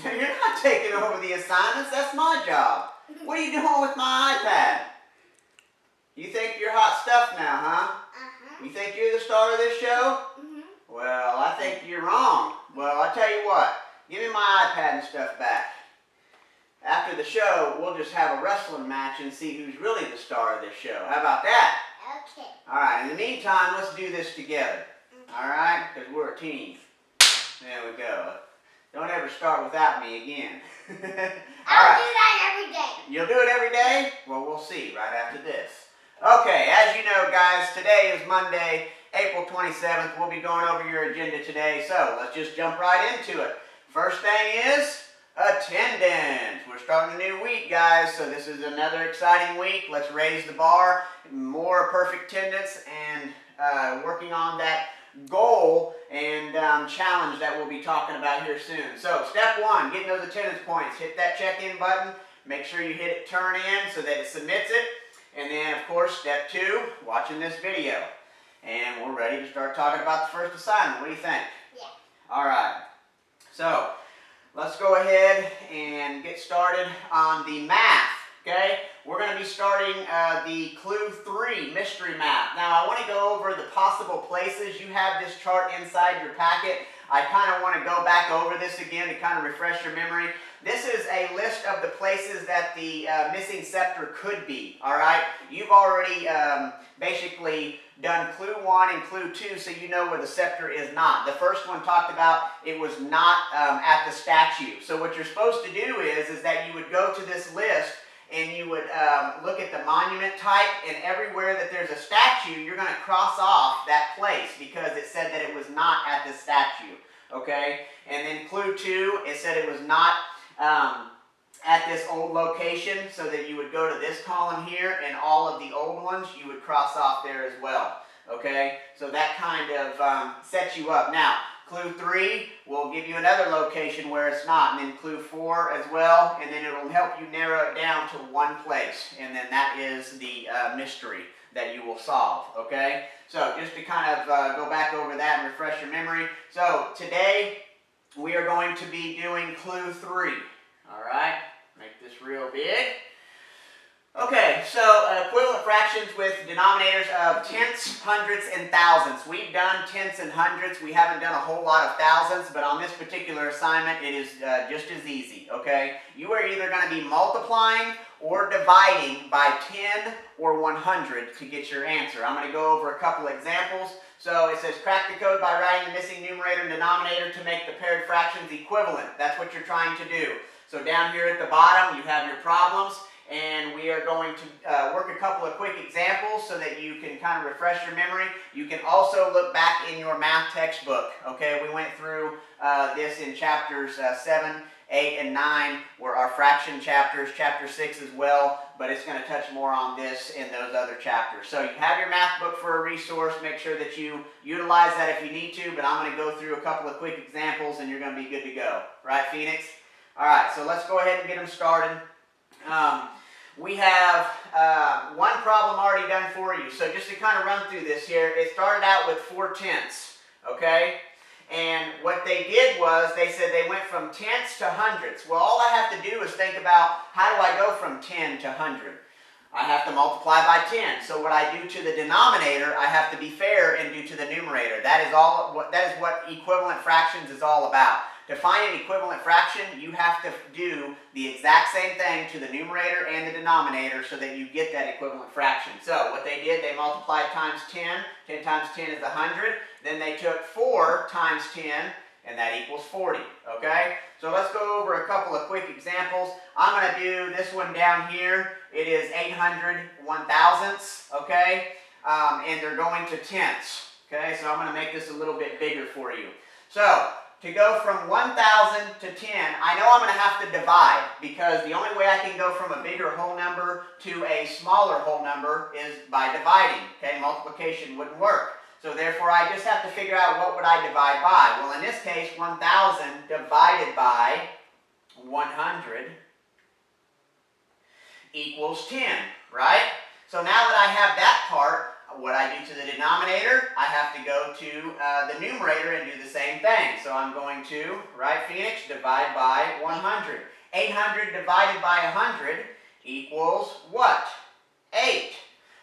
You're not taking over the assignments. That's my job. What are you doing with my iPad? You think you're hot stuff now, huh? You think you're the star of this show? Well, I think you're wrong. Well, I tell you what. Give me my iPad and stuff back. After the show, we'll just have a wrestling match and see who's really the star of this show. How about that? Okay. All right. In the meantime, let's do this together. All right? Because we're a team. There we go. Don't ever start without me again. I'll do that every day. You'll do it every day? Well, we'll see right after this. Okay, as you know, guys, today is Monday, April 27th. We'll be going over your agenda today, so let's just jump right into it. First thing is attendance. We're starting a new week, guys, so this is another exciting week. Let's raise the bar, more perfect attendance, and working on that goal and challenge that we'll be talking about here soon. So, step one, getting those attendance points. Hit that check-in button. Make sure you hit it turn in so that it submits it. And then, of course, step two, watching this video. And we're ready to start talking about the first assignment. What do you think? Yeah. All right. So, let's go ahead and get started on the math, okay? We're going to be starting the Clue 3 Mystery Math. Now, I want to go over the possible places. You have this chart inside your packet. I kind of want to go back over this again to kind of refresh your memory. This is a list of the places that the missing scepter could be, all right? You've already basically done Clue 1 and Clue 2, so you know where the scepter is not. The first one talked about it was not at the statue. So what you're supposed to do is that you would go to this list and you would look at the monument type, and everywhere that there's a statue, you're going to cross off that place because it said that it was not at the statue, okay? And then Clue 2, it said it was not at this old location, so that you would go to this column here, and all of the old ones you would cross off there as well, okay? So that kind of sets you up. Now, Clue 3 will give you another location where it's not, and then Clue 4 as well, and then it will help you narrow it down to one place, and then that is the mystery that you will solve, okay? So just to kind of go back over that and refresh your memory. So today we are going to be doing Clue 3, all right? Make this real big. Okay, so equivalent fractions with denominators of tenths, hundredths, and thousandths. We've done tenths and hundredths. We haven't done a whole lot of thousandths, but on this particular assignment, it is just as easy, okay? You are either going to be multiplying or dividing by 10 or 100 to get your answer. I'm going to go over a couple examples. So it says crack the code by writing the missing numerator and denominator to make the paired fractions equivalent. That's what you're trying to do. So down here at the bottom, you have your problems. And we are going to work a couple of quick examples so that you can kind of refresh your memory. You can also look back in your math textbook. Okay, we went through this in chapters 7, 8, and 9 were our fraction chapters, chapter 6 as well, but it's going to touch more on this in those other chapters. So you have your math book for a resource. Make sure that you utilize that if you need to, but I'm going to go through a couple of quick examples and you're going to be good to go. Right, Phoenix? All right, so let's go ahead and get them started. We have one problem already done for you. So just to kind of run through this here, it started out with 4 tenths, okay? And what they did was they said they went from tenths to hundredths. Well, all I have to do is think about how do I go from 10 to 100? I have to multiply by 10. So what I do to the denominator, I have to be fair and do to the numerator. That is what equivalent fractions is all about. To find an equivalent fraction, you have to do the exact same thing to the numerator and the denominator so that you get that equivalent fraction. So what they did, they multiplied times 10. 10 times 10 is 100. Then they took 4 times 10, and that equals 40. Okay? So let's go over a couple of quick examples. I'm going to do this one down here. It is 800 1,000ths. Okay? And they're going to tenths. Okay? So I'm going to make this a little bit bigger for you. So to go from 1,000 to 10, I know I'm going to have to divide because the only way I can go from a bigger whole number to a smaller whole number is by dividing. Okay, multiplication wouldn't work. So therefore, I just have to figure out what would I divide by. Well, in this case, 1,000 divided by 100 equals 10, right? So now that I have that part, what I do to the denominator, I have to go to the numerator and do the same thing. So I'm going to, right, Phoenix, divide by 100. 800 divided by 100 equals what? 8.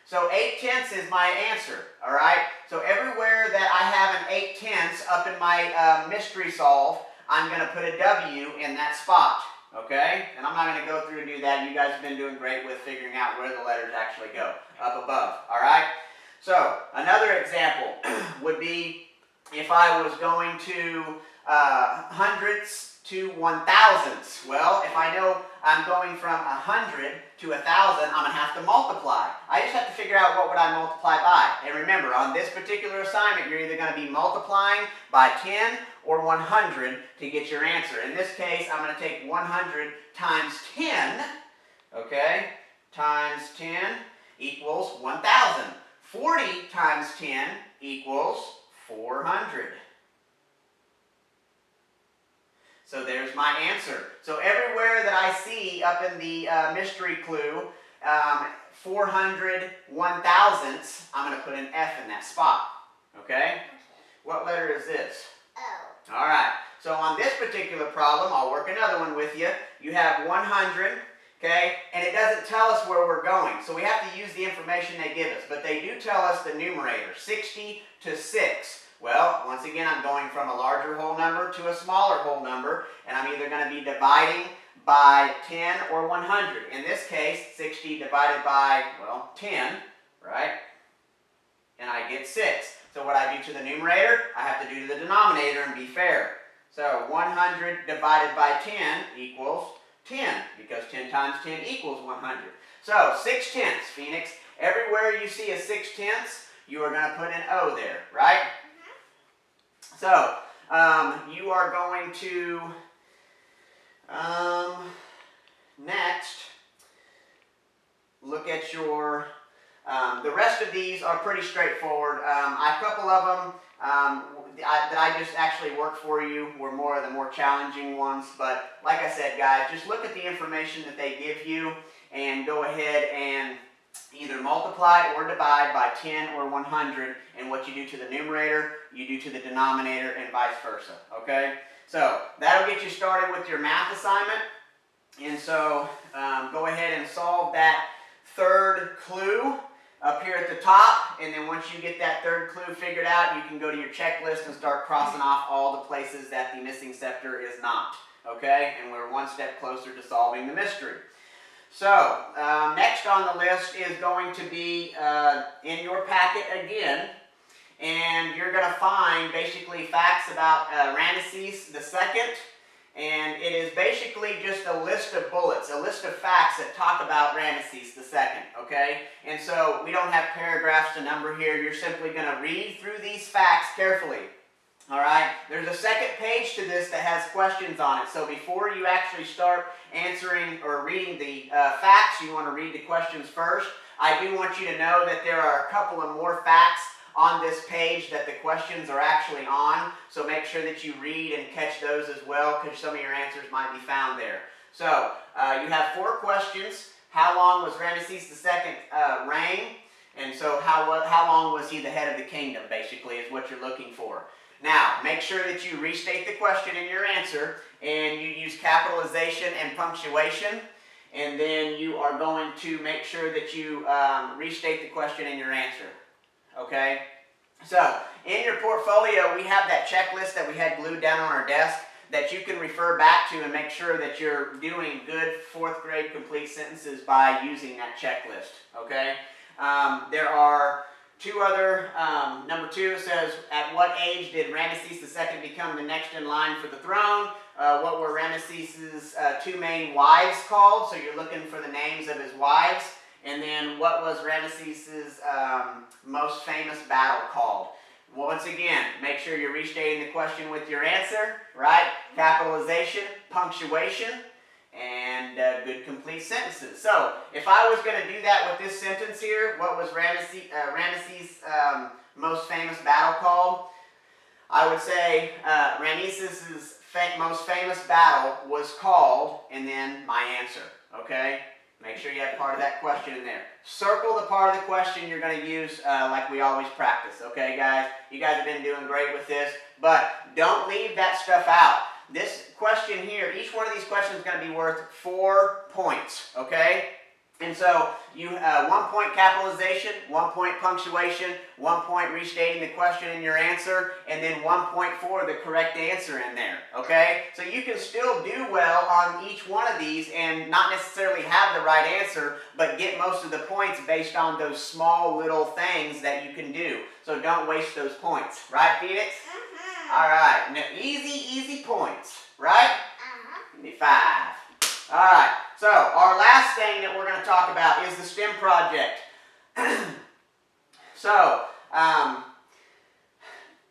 So 8/10 is my answer, all right? So everywhere that I have an 8/10 up in my mystery solve, I'm going to put a W in that spot, okay? And I'm not going to go through and do that. You guys have been doing great with figuring out where the letters actually go, up above, all right? So another example would be if I was going to hundredths to 1,000ths. Well, if I know I'm going from 100 to 1,000, I'm going to have to multiply. I just have to figure out what would I multiply by. And remember, on this particular assignment, you're either going to be multiplying by 10 or 100 to get your answer. In this case, I'm going to take 100 times 10, okay, times 10 equals 1,000. 40 times 10 equals 400. So there's my answer. So everywhere that I see up in the mystery clue, 400 1,000ths, I'm going to put an F in that spot. Okay? What letter is this? O. All right. So on this particular problem, I'll work another one with you. You have 100, okay? And it doesn't tell us where we're going. So we have to use the information they give us. But they do tell us the numerator, 60 to 6. Well, once again, I'm going from a larger whole number to a smaller whole number, and I'm either going to be dividing by 10 or 100. In this case, 60 divided by, well, 10, right? And I get 6. So what I do to the numerator, I have to do to the denominator and be fair. So 100 divided by 10 equals 10, because 10 times 10 equals 100. So 6/10, Phoenix. Everywhere you see a 6/10, you are going to put an O there, right? So, you are going to, next, look at your, the rest of these are pretty straightforward. A couple of them that I just actually worked for you were more of the more challenging ones. But like I said, guys, just look at the information that they give you and go ahead and either multiply or divide by 10 or 100, and what you do to the numerator, you do to the denominator, and vice versa, okay? So that'll get you started with your math assignment. And so go ahead and solve that third clue up here at the top, and then once you get that third clue figured out, you can go to your checklist and start crossing off all the places that the missing sector is not, okay? And we're one step closer to solving the mystery. So, next on the list is going to be in your packet again, and you're going to find basically facts about Ramesses II, and it is basically just a list of bullets, a list of facts that talk about Ramesses II, okay? And so we don't have paragraphs to number here. You're simply going to read through these facts carefully. All right, there's a second page to this that has questions on it. So before you actually start answering or reading the facts, you want to read the questions first. I do want you to know that there are a couple of more facts on this page that the questions are actually on. So make sure that you read and catch those as well, because some of your answers might be found there. So you have 4 questions. How long was Ramesses II reign? And so how long was he the head of the kingdom, basically, is what you're looking for. Now, make sure that you restate the question in your answer, and you use capitalization and punctuation, and then you are going to make sure that you restate the question in your answer, okay? So, in your portfolio, we have that checklist that we had glued down on our desk that you can refer back to and make sure that you're doing good 4th grade complete sentences by using that checklist, okay? There are 2 other, number 2 says, at what age did Ramesses II become the next in line for the throne? What were Ramesses' 2 main wives called? So you're looking for the names of his wives. And then what was Ramesses' most famous battle called? Once again, make sure you're restating the question with your answer, right? Capitalization, punctuation, and good complete sentences. So, if I was going to do that with this sentence here, what was Ramesses' most famous battle called? I would say Ramesses' most famous battle was called, and then my answer, okay? Make sure you have part of that question in there. Circle the part of the question you're going to use like we always practice. Okay, guys? You guys have been doing great with this, but don't leave that stuff out. This question here, each one of these questions is going to be worth 4 points. Okay? And so you 1 point capitalization, 1 point punctuation, 1 point restating the question in your answer, and then 1 point for the correct answer in there. Okay? So you can still do well on each one of these and not necessarily have the right answer, but get most of the points based on those small little things that you can do. So don't waste those points. Right, Phoenix? All right. Now, easy points. Right? Give me 5. All right. So, our last thing that we're going to talk about is the STEM project. So,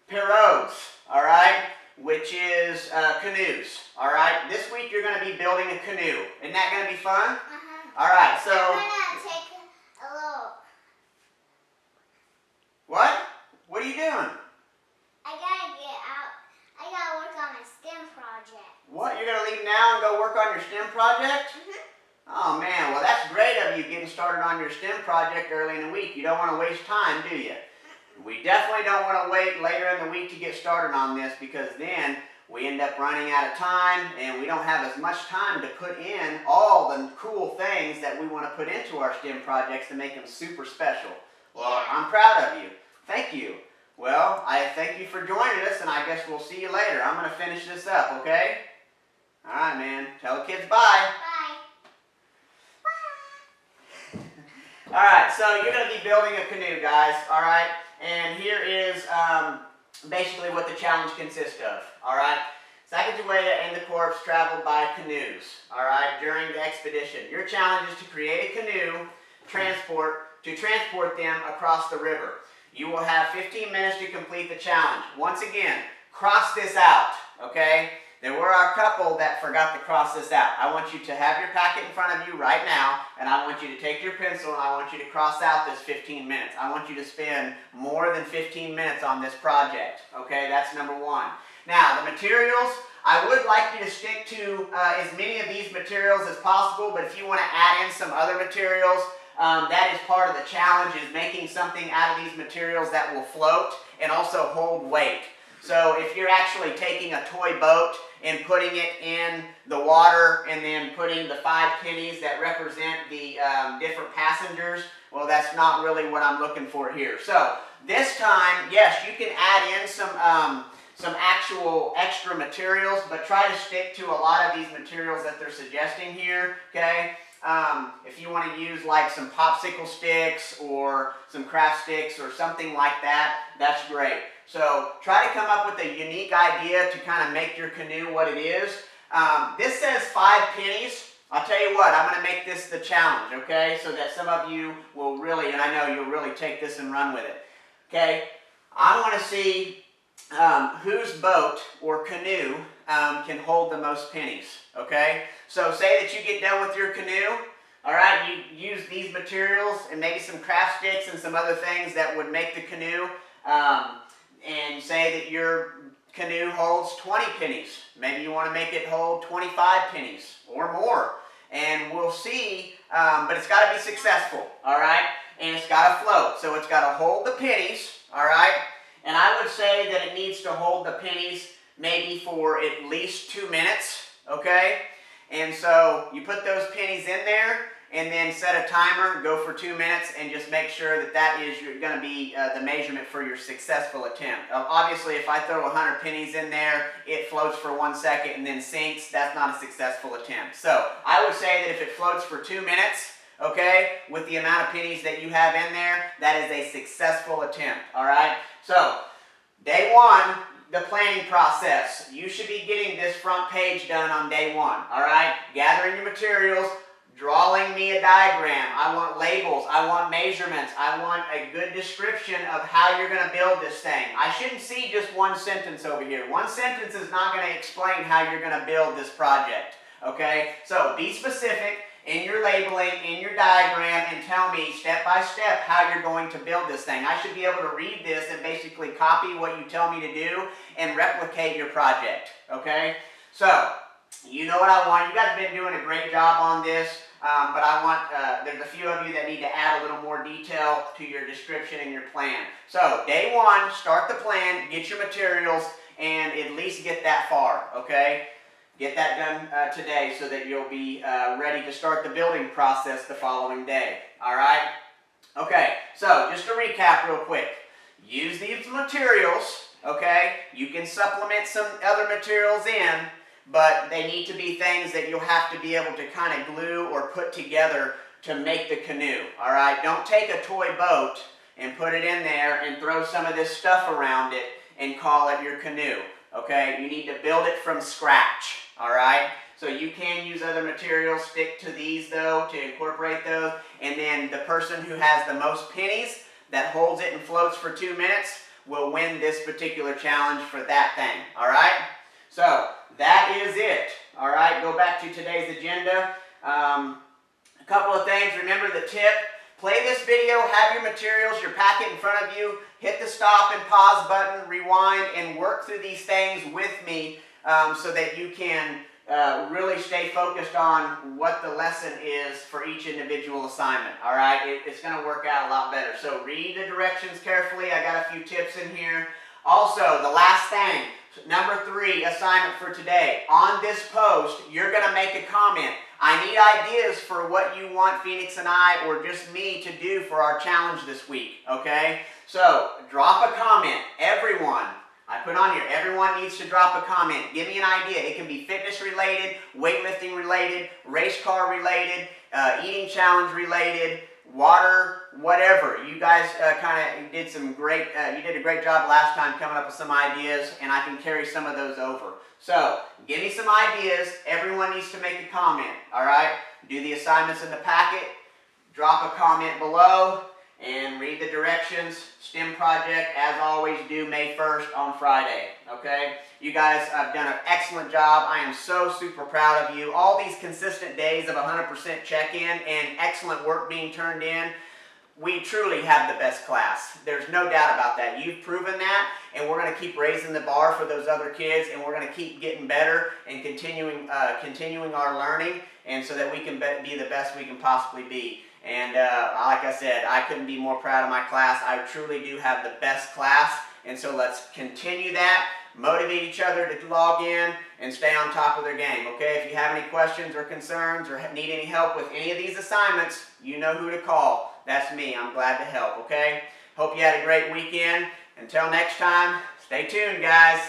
pirogues, all right, which is canoes, all right. This week you're going to be building a canoe. Isn't that going to be fun? All right, so. I'm going to take a little. What? What are you doing? I got to get out. I got to work on my STEM project. What? You're going to leave now and go work on your STEM project? Oh man, well that's great of you getting started on your STEM project early in the week. You don't want to waste time, do you? We definitely don't want to wait later in the week to get started on this, because then we end up running out of time and we don't have as much time to put in all the cool things that we want to put into our STEM projects to make them super special. Well, I'm proud of you. Thank you. Well, I thank you for joining us, and I guess we'll see you later. I'm going to finish this up, okay? All right, man. Tell the kids bye. Bye. All right, so you're going to be building a canoe, guys, all right? And here is basically what the challenge consists of, all right? Sacagawea and the Corps traveled by canoes, all right, during the expedition. Your challenge is to create a canoe to transport them across the river. You will have 15 minutes to complete the challenge. Once again, cross this out, okay? There were a couple that forgot to cross this out. I want you to have your packet in front of you right now, and I want you to take your pencil and I want you to cross out this 15 minutes. I want you to spend more than 15 minutes on this project, okay? That's number 1. Now, the materials, I would like you to stick to as many of these materials as possible, but if you want to add in some other materials, that is part of the challenge, is making something out of these materials that will float and also hold weight. So if you're actually taking a toy boat and putting it in the water and then putting the 5 pennies that represent the different passengers, well, that's not really what I'm looking for here. So this time, yes, you can add in some actual extra materials, but try to stick to a lot of these materials that they're suggesting here, okay? If you want to use like some popsicle sticks or some craft sticks or something like that, that's great. So try to come up with a unique idea to kind of make your canoe what it is. This says 5 pennies. I'll tell you what, I'm going to make this the challenge, okay? So that some of you will really, and I know you'll really take this and run with it, okay? I want to see whose boat or canoe can hold the most pennies, okay? So say that you get done with your canoe, all right, you use these materials and maybe some craft sticks and some other things that would make the canoe, and say that your canoe holds 20 pennies. Maybe you want to make it hold 25 pennies or more. And we'll see, but it's got to be successful, all right? And it's got to float, so it's got to hold the pennies, all right? And I would say that it needs to hold the pennies maybe for at least 2 minutes, okay? And so you put those pennies in there and then set a timer, go for 2 minutes, and just make sure that that is going to be the measurement for your successful attempt. Obviously, if I throw 100 pennies in there, it floats for 1 second and then sinks. That's not a successful attempt. So I would say that if it floats for 2 minutes, okay, with the amount of pennies that you have in there, that is a successful attempt, all right? So, day 1, the planning process. You should be getting this front page done on day 1, all right? Gathering your materials, drawing me a diagram. I want labels, I want measurements, I want a good description of how you're going to build this thing. I shouldn't see just 1 sentence over here. 1 sentence is not going to explain how you're going to build this project, okay? So, be specific in your labeling, in your diagram, and tell me step by step how you're going to build this thing. I should be able to read this and basically copy what you tell me to do and replicate your project, okay? So, you know what I want. You guys have been doing a great job on this, but I want, there's a few of you that need to add a little more detail to your description and your plan. So day one, start the plan, get your materials, and at least get that far, okay? Get that done today so that you'll be ready to start the building process the following day, all right? Okay, so just to recap real quick. Use these materials, okay? You can supplement some other materials in, but they need to be things that you'll have to be able to kind of glue or put together to make the canoe, all right? Don't take a toy boat and put it in there and throw some of this stuff around it and call it your canoe, okay? You need to build it from scratch, all right? So you can use other materials, stick to these though to incorporate those, and then the person who has the most pennies that holds it and floats for 2 minutes will win this particular challenge for that thing, all right? So that is it, all right? Go back to today's agenda. A couple of things, remember the tip. Play this video, have your materials, your packet in front of you, hit the stop and pause button, rewind, and work through these things with me so that you can really stay focused on what the lesson is for each individual assignment, all right? It's going to work out a lot better. So read the directions carefully. I got a few tips in here. Also, the last thing, number 3 assignment for today. On this post, you're going to make a comment. I need ideas for what you want Phoenix and I, or just me, to do for our challenge this week, okay? So drop a comment, everyone. I put on here, everyone needs to drop a comment. Give me an idea. It can be fitness related, weightlifting related, race car related, eating challenge related, water, whatever. You guys kind of did some great, you did a great job last time coming up with some ideas, and I can carry some of those over. So give me some ideas. Everyone needs to make a comment, all right? Do the assignments in the packet, drop a comment below, and read the directions. STEM project, as always, due May 1st on Friday, okay? You guys have done an excellent job. I am so super proud of you. All these consistent days of 100% check-in and excellent work being turned in. We truly have the best class. There's no doubt about that. You've proven that, and we're going to keep raising the bar for those other kids, and we're going to keep getting better and continuing our learning, and so that we can be the best we can possibly be. And like I said, I couldn't be more proud of my class. I truly do have the best class, and so let's continue that, motivate each other to log in, and stay on top of their game, okay? If you have any questions or concerns or need any help with any of these assignments, you know who to call. That's me. I'm glad to help, okay? Hope you had a great weekend. Until next time, stay tuned, guys.